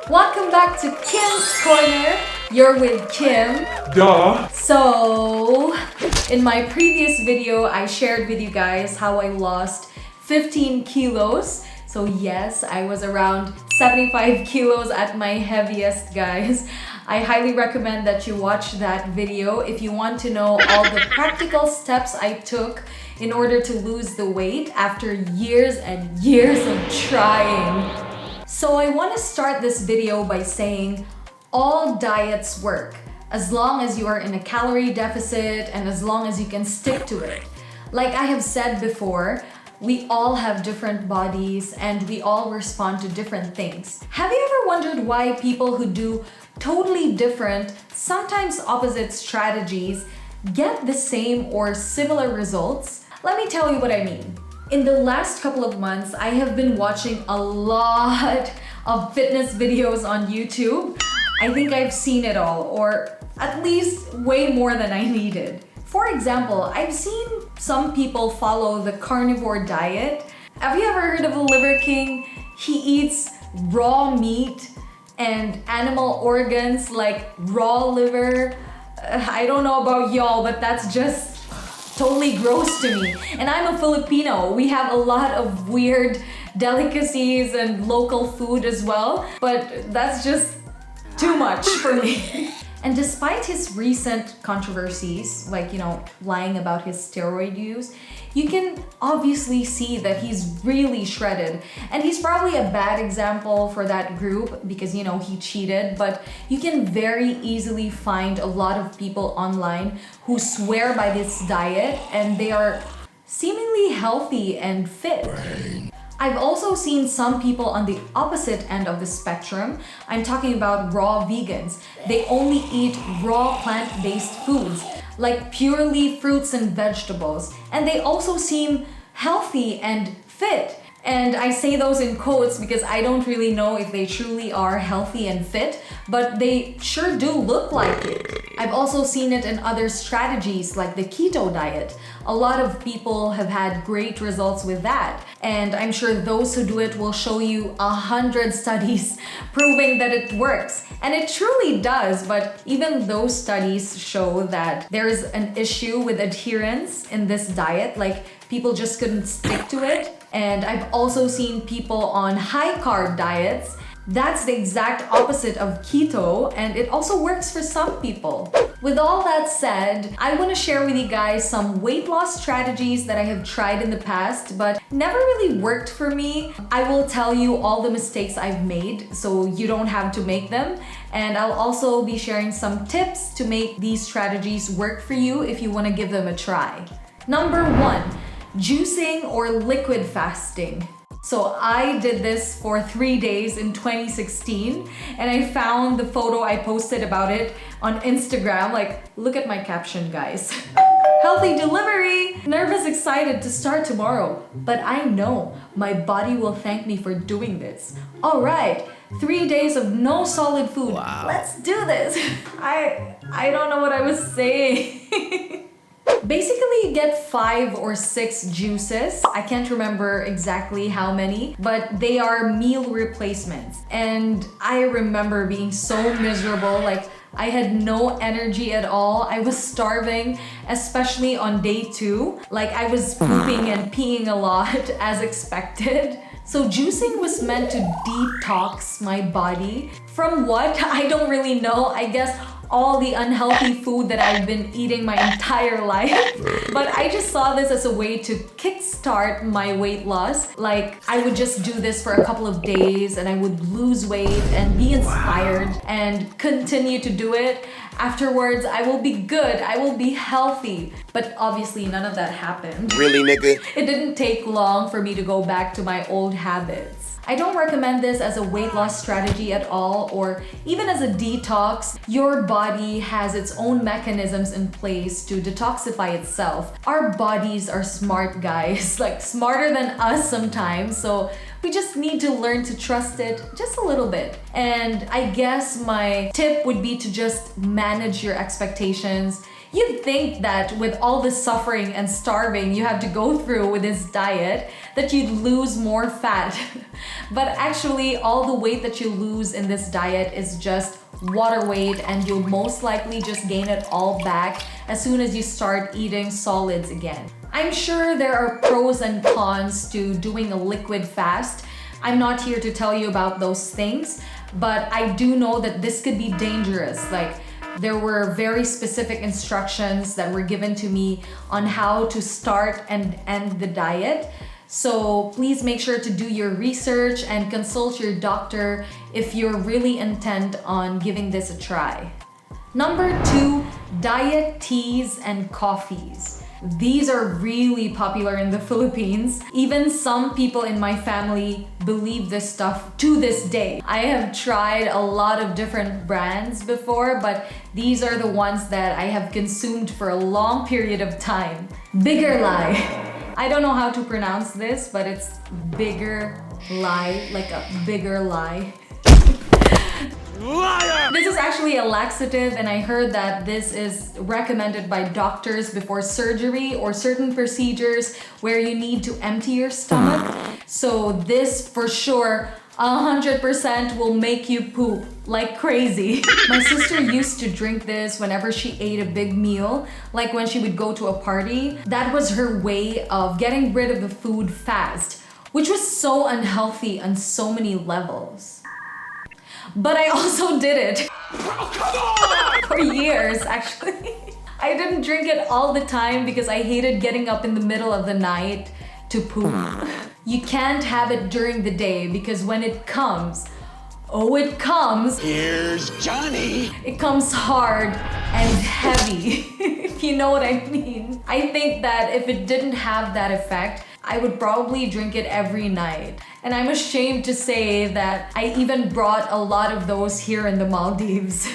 Welcome back to Kim's Corner. You're with Kim. Duh. So, in my previous video, I shared with you guys how I lost 15 kilos. So yes, I was around 75 kilos at my heaviest, guys. I highly recommend that you watch that video if you want to know all the practical steps I took in order to lose the weight after years and years of trying. So I want to start this video by saying all diets work as long as you are in a calorie deficit and as long as you can stick to it. Like I have said before, we all have different bodies and we all respond to different things. Have you ever wondered why people who do totally different, sometimes opposite strategies get the same or similar results? Let me tell you what I mean. In the last couple of months, I have been watching a lot of fitness videos on YouTube. I think I've seen it all, or at least way more than I needed. For example, I've seen some people follow the carnivore diet. Have you ever heard of the Liver King? He eats raw meat and animal organs like raw liver. I don't know about y'all, but that's just totally gross to me. And I'm a Filipino. We have a lot of weird delicacies and local food as well, but that's just too much for me. And despite his recent controversies, like, lying about his steroid use, you can obviously see that he's really shredded. And he's probably a bad example for that group because, he cheated, but you can very easily find a lot of people online who swear by this diet and they are seemingly healthy and fit. I've also seen some people on the opposite end of the spectrum. I'm talking about raw vegans. They only eat raw plant-based foods, like purely fruits and vegetables. And they also seem healthy and fit. And I say those in quotes because I don't really know if they truly are healthy and fit, but they sure do look like it. I've also seen it in other strategies like the keto diet. A lot of people have had great results with that. And I'm sure those who do it will show you 100 studies proving that it works. And it truly does, but even those studies show that there's an issue with adherence in this diet, like people just couldn't stick to it. And I've also seen people on high carb diets. That's the exact opposite of keto, and it also works for some people. With all that said, I want to share with you guys some weight loss strategies that I have tried in the past, but never really worked for me. I will tell you all the mistakes I've made so you don't have to make them. And I'll also be sharing some tips to make these strategies work for you if you want to give them a try. Number 1, juicing or liquid fasting. So I did this for 3 days in 2016 and I found the photo I posted about it on Instagram. Like, look at my caption, guys. Healthy delivery! Nervous, excited to start tomorrow. But I know my body will thank me for doing this. All right, 3 days of no solid food. Wow. Let's do this. I don't know what I was saying. Basically, you get 5 or 6 juices. I can't remember exactly how many, but they are meal replacements. And I remember being so miserable, like I had no energy at all. I was starving, especially on day 2. Like I was pooping and peeing a lot as expected. So juicing was meant to detox my body from what? I don't really know. I guess all the unhealthy food that I've been eating my entire life. But I just saw this as a way to kickstart my weight loss. Like I would just do this for a couple of days and I would lose weight and be inspired and continue to do it. Afterwards, I will be good, I will be healthy. But obviously none of that happened. Really, nigga? It didn't take long for me to go back to my old habits. I don't recommend this as a weight loss strategy at all, or even as a detox. Your body has its own mechanisms in place to detoxify itself. Our bodies are smart, guys, like smarter than us sometimes, so we just need to learn to trust it just a little bit. And I guess my tip would be to just manage your expectations. You'd think that with all the suffering and starving you have to go through with this diet, that you'd lose more fat. But actually, all the weight that you lose in this diet is just water weight, and you'll most likely just gain it all back as soon as you start eating solids again. I'm sure there are pros and cons to doing a liquid fast. I'm not here to tell you about those things, but I do know that this could be dangerous. Like, there were very specific instructions that were given to me on how to start and end the diet. So please make sure to do your research and consult your doctor if you're really intent on giving this a try. Number 2, diet teas and coffees. These are really popular in the Philippines. Even some people in my family believe this stuff to this day. I have tried a lot of different brands before, but these are the ones that I have consumed for a long period of time. Bigger lie. I don't know how to pronounce this, but it's bigger lie, like a bigger lie. Liar! This is actually a laxative, and I heard that this is recommended by doctors before surgery or certain procedures where you need to empty your stomach. So this for sure 100% will make you poop like crazy. My sister used to drink this whenever she ate a big meal, like when she would go to a party. That was her way of getting rid of the food fast, which was so unhealthy on so many levels. But I also did it. For years, actually. I didn't drink it all the time because I hated getting up in the middle of the night to poop. You can't have it during the day because when it comes, oh, it comes. Here's Johnny. It comes hard and heavy, if you know what I mean. I think that if it didn't have that effect, I would probably drink it every night. And I'm ashamed to say that I even brought a lot of those here in the Maldives.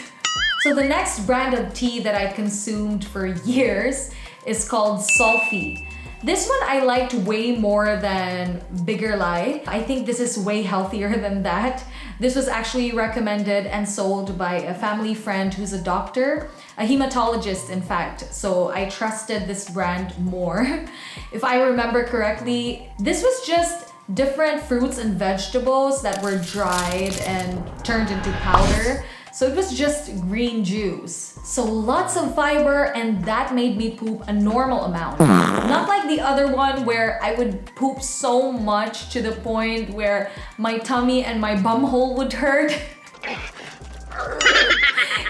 So the next brand of tea that I consumed for years is called Solfi. This one I liked way more than Bigger Lie. I think this is way healthier than that. This was actually recommended and sold by a family friend who's a doctor, a hematologist in fact, so I trusted this brand more. If I remember correctly, this was just different fruits and vegetables that were dried and turned into powder. So it was just green juice. So lots of fiber, and that made me poop a normal amount. Not like the other one where I would poop so much to the point where my tummy and my bumhole would hurt.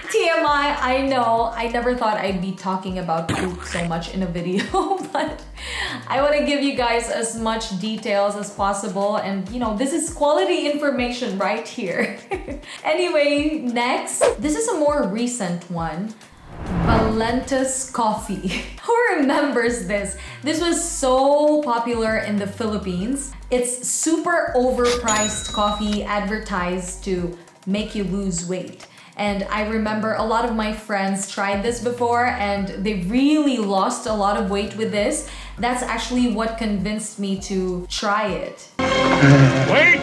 TMI, I know. I never thought I'd be talking about poop so much in a video, but I want to give you guys as much details as possible, and you know, this is quality information right here. Anyway, next, this is a more recent one. Valentis coffee. Who remembers this? This was so popular in the Philippines. It's super overpriced coffee advertised to make you lose weight. And I remember a lot of my friends tried this before and they really lost a lot of weight with this. That's actually what convinced me to try it. Wait!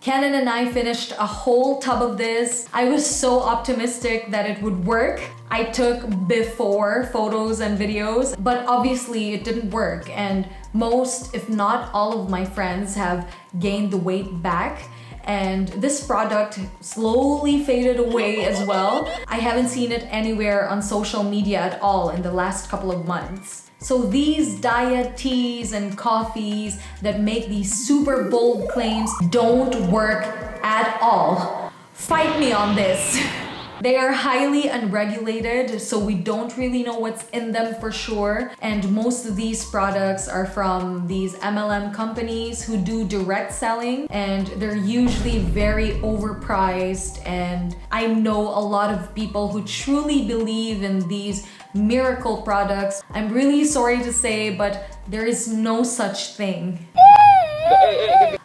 Kenan and I finished a whole tub of this. I was so optimistic that it would work. I took before photos and videos, but obviously it didn't work. And most, if not all of my friends have gained the weight back. And this product slowly faded away as well. I haven't seen it anywhere on social media at all in the last couple of months. So these diet teas and coffees that make these super bold claims don't work at all. Fight me on this. They are highly unregulated, so we don't really know what's in them for sure. And most of these products are from these MLM companies who do direct selling, and they're usually very overpriced. And I know a lot of people who truly believe in these miracle products. I'm really sorry to say, but there is no such thing.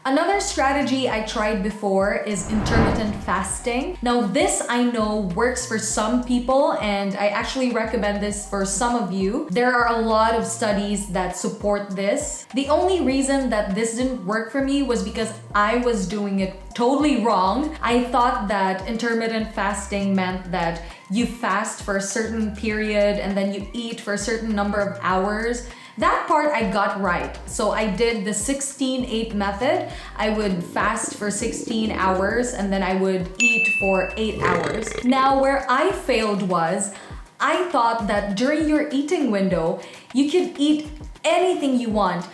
Another strategy I tried before is intermittent fasting. Now this I know works for some people and I actually recommend this for some of you. There are a lot of studies that support this. The only reason that this didn't work for me was because I was doing it totally wrong. I thought that intermittent fasting meant that you fast for a certain period and then you eat for a certain number of hours. That part I got right. So I did the 16-8 method. I would fast for 16 hours and then I would eat for 8 hours. Now where I failed was, I thought that during your eating window, you could eat anything you want.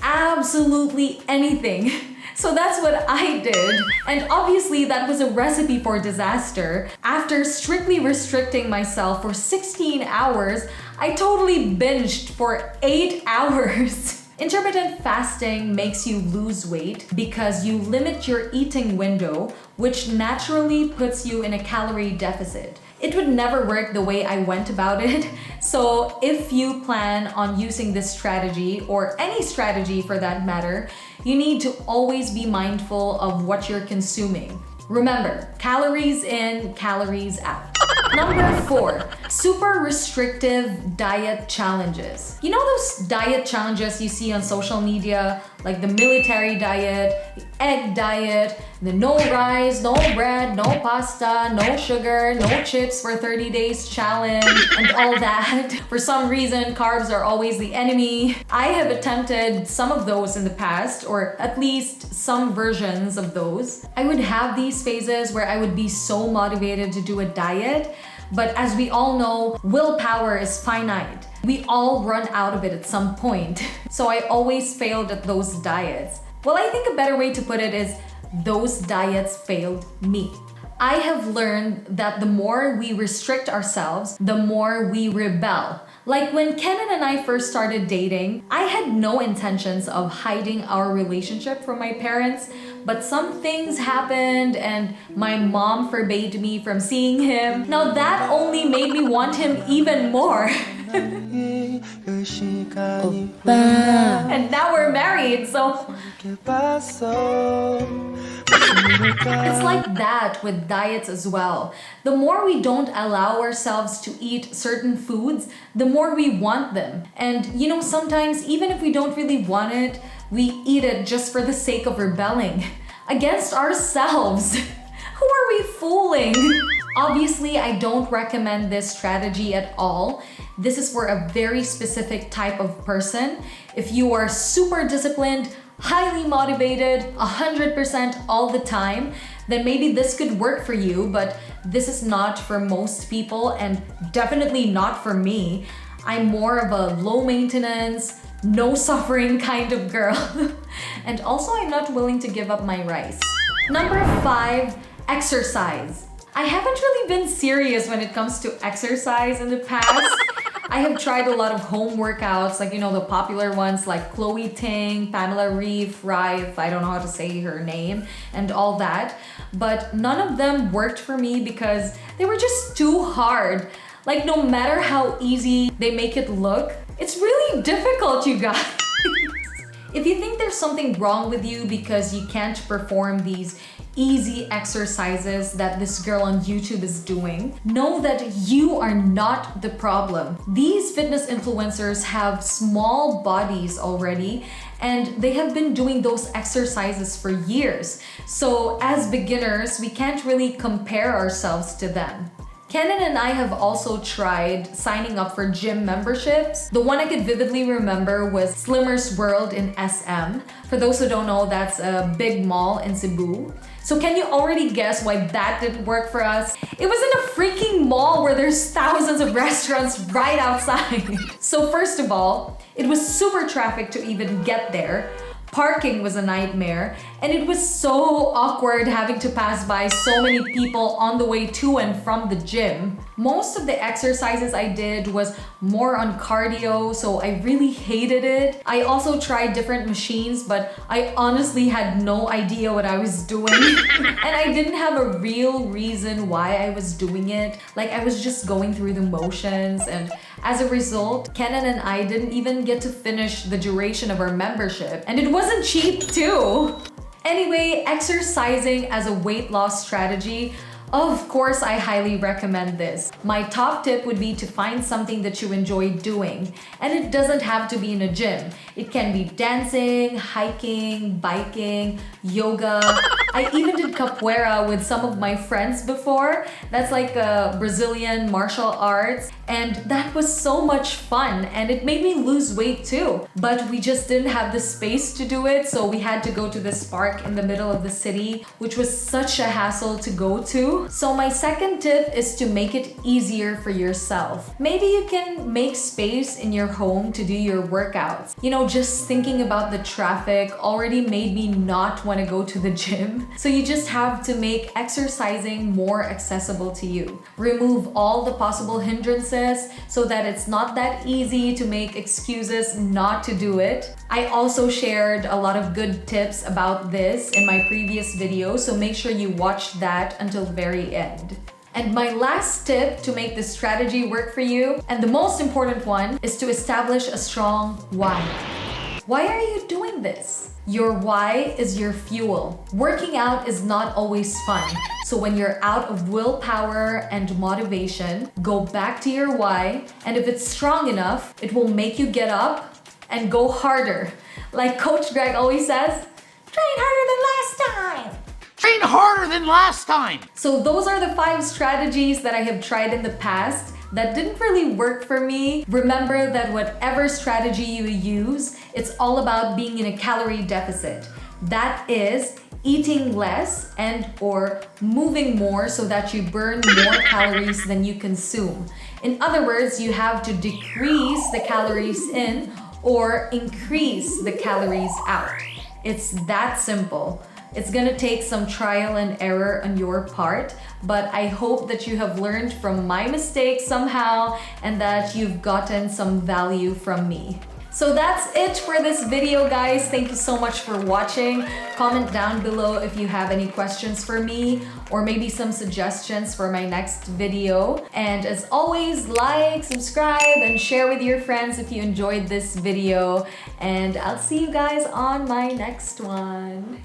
Absolutely anything. So that's what I did. And obviously that was a recipe for disaster. After strictly restricting myself for 16 hours, I totally binged for 8 hours. Intermittent fasting makes you lose weight because you limit your eating window, which naturally puts you in a calorie deficit. It would never work the way I went about it. So if you plan on using this strategy, or any strategy for that matter, you need to always be mindful of what you're consuming. Remember, calories in, calories out. Number 4, super restrictive diet challenges. You know those diet challenges you see on social media, like the military diet, the egg diet, the no rice, no bread, no pasta, no sugar, no chips for 30 days challenge, and all that. For some reason, carbs are always the enemy. I have attempted some of those in the past, or at least some versions of those. I would have these phases where I would be so motivated to do a diet, but as we all know, willpower is finite. We all run out of it at some point. So I always failed at those diets. Well, I think a better way to put it is those diets failed me. I have learned that the more we restrict ourselves, the more we rebel. Like when Kenan and I first started dating, I had no intentions of hiding our relationship from my parents, but some things happened and my mom forbade me from seeing him. Now that only made me want him even more. And now we're married, so it's like that with diets as well. The more we don't allow ourselves to eat certain foods, the more we want them. And you know, sometimes even if we don't really want it, we eat it just for the sake of rebelling against ourselves. Who are we fooling? Obviously, I don't recommend this strategy at all. This is for a very specific type of person. If you are super disciplined, highly motivated, 100% all the time, then maybe this could work for you, but this is not for most people and definitely not for me. I'm more of a low maintenance, no suffering kind of girl. And also I'm not willing to give up my rice. Number 5, exercise. I haven't really been serious when it comes to exercise in the past. I have tried a lot of home workouts, like, you know, the popular ones like Chloe Ting, Pamela Reif, I don't know how to say her name, and all that. But none of them worked for me because they were just too hard. Like, no matter how easy they make it look, it's really difficult, you guys. If you think there's something wrong with you because you can't perform these easy exercises that this girl on YouTube is doing, know that you are not the problem. These fitness influencers have small bodies already and they have been doing those exercises for years. So as beginners, we can't really compare ourselves to them. Kenan and I have also tried signing up for gym memberships. The one I could vividly remember was Slimmer's World in SM. For those who don't know, that's a big mall in Cebu. So can you already guess why that didn't work for us? It was in a freaking mall where there's thousands of restaurants right outside. So first of all, it was super traffic to even get there. Parking was a nightmare, and it was so awkward having to pass by so many people on the way to and from the gym. Most of the exercises I did was more on cardio, so I really hated it. I also tried different machines, but I honestly had no idea what I was doing. And I didn't have a real reason why I was doing it. Like, I was just going through the motions, and as a result, Kenan and I didn't even get to finish the duration of our membership. And it wasn't cheap too. Anyway, exercising as a weight loss strategy, of course, I highly recommend this. My top tip would be to find something that you enjoy doing. And it doesn't have to be in a gym. It can be dancing, hiking, biking, yoga. I even did capoeira with some of my friends before. That's like a Brazilian martial arts. And that was so much fun. And it made me lose weight too. But we just didn't have the space to do it. So we had to go to this park in the middle of the city, which was such a hassle to go to. So my second tip is to make it easier for yourself. Maybe you can make space in your home to do your workouts. You know, just thinking about the traffic already made me not want to go to the gym. So you just have to make exercising more accessible to you. Remove all the possible hindrances so that it's not that easy to make excuses not to do it. I also shared a lot of good tips about this in my previous video, so make sure you watch that until the very end. And my last tip to make this strategy work for you, and the most important one, is to establish a strong why. Why are you doing this? Your why is your fuel. Working out is not always fun. So when you're out of willpower and motivation, go back to your why, and if it's strong enough, it will make you get up and go harder. Like Coach Greg always says, train harder than last time. Train harder than last time! So those are the 5 strategies that I have tried in the past that didn't really work for me. Remember that whatever strategy you use, it's all about being in a calorie deficit. That is eating less and or moving more so that you burn more calories than you consume. In other words, you have to decrease the calories in or increase the calories out. It's that simple. It's gonna take some trial and error on your part, but I hope that you have learned from my mistakes somehow and that you've gotten some value from me. So that's it for this video, guys. Thank you so much for watching. Comment down below if you have any questions for me or maybe some suggestions for my next video. And as always, like, subscribe, and share with your friends if you enjoyed this video. And I'll see you guys on my next one.